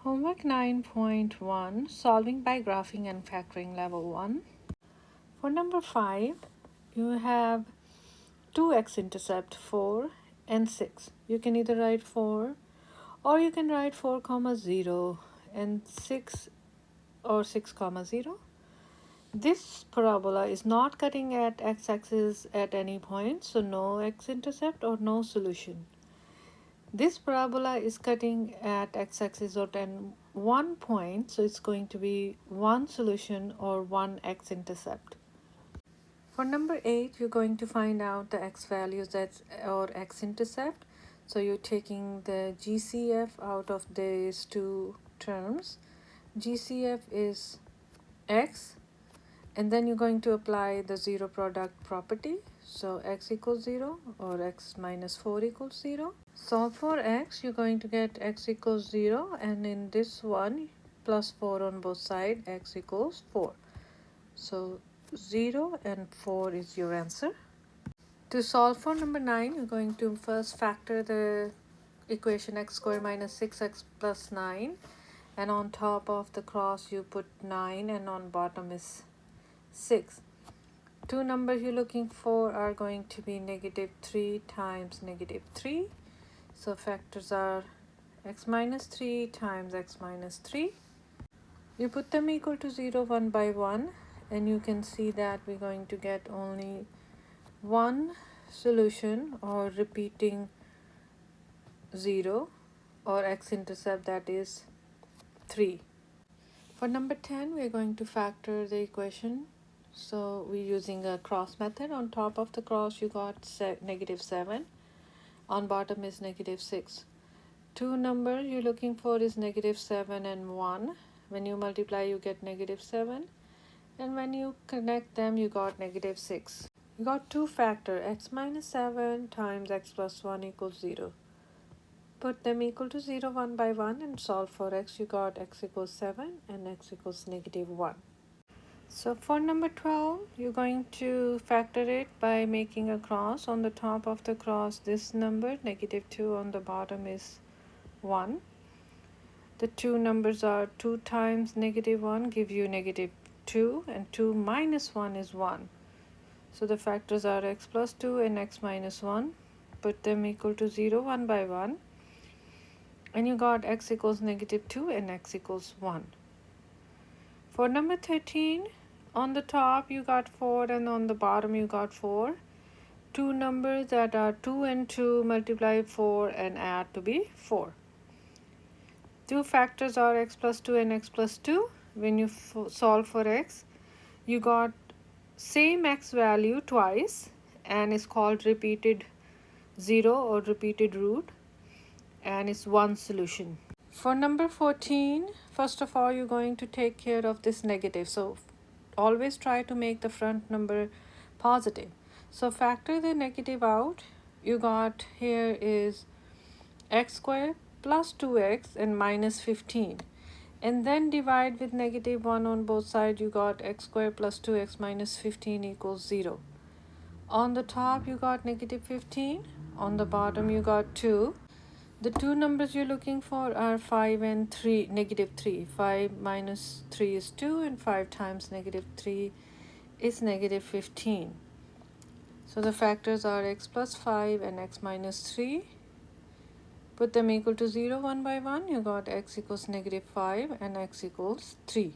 Homework 9.1 Solving by Graphing and Factoring Level 1. For number 5, you have 2 x-intercept 4 and 6. You can either write 4 or you can write 4 comma 0 and 6 or 6 comma 0. This parabola is not cutting at x-axis at any point, so no x-intercept or no solution. This parabola is cutting at x-axis at one point, so it's going to be one solution or one x-intercept. For number 8, you're going to find out the x values or x-intercept. So you're taking the GCF out of these two terms. GCF is x, and then you're going to apply the zero product property. So x equals 0 or x minus 4 equals 0. Solve for x, you're going to get x equals 0, and in this one plus 4 on both sides, x equals 4. So 0 and 4 is your answer. To solve for number 9, you're going to first factor the equation x squared minus 6x plus 9, and on top of the cross you put 9 and on bottom is 6. Two numbers you're looking for are going to be negative 3 times negative 3. So factors are x minus 3 times x minus 3. You put them equal to 0 one by one, and you can see that we're going to get only one solution or repeating 0 or x-intercept, that is 3. For number 10, we're going to factor the equation. So we're using a cross method. On top of the cross you got negative 7. On bottom is negative 6. Two number you're looking for is negative 7 and 1. When you multiply you get negative 7, and when you connect them you got negative 6. You got two factor, x minus 7 times x plus 1 equals 0. Put them equal to 0 one by one and solve for x. You got x equals 7 and x equals negative 1. So for number 12, you're going to factor it by making a cross. On the top of the cross, this number, negative 2, on the bottom is 1. The two numbers are 2 times negative 1 give you negative 2, and 2 minus 1 is 1. So the factors are x plus 2 and x minus 1. Put them equal to 0 one by one, and you got x equals negative 2 and x equals 1. For number 13, on the top you got 4 and on the bottom you got 4. Two numbers that are 2 and 2 multiply 4 and add to be 4. Two factors are x plus 2 and x plus 2. When you solve for x, you got same x value twice, and it's called repeated 0 or repeated root, and it's one solution. For number 14, first of all, you're going to take care of this negative. So always try to make the front number positive. So factor the negative out. You got here is x squared plus 2x and minus 15. And then divide with negative 1 on both sides. You got x squared plus 2x minus 15 equals 0. On the top you got negative 15. On the bottom you got 2. The two numbers you're looking for are 5 and 3, negative 3. 5 minus 3 is 2, and 5 times negative 3 is negative 15. So the factors are x plus 5 and x minus 3. Put them equal to 0 one by one. You got x equals negative 5 and x equals 3.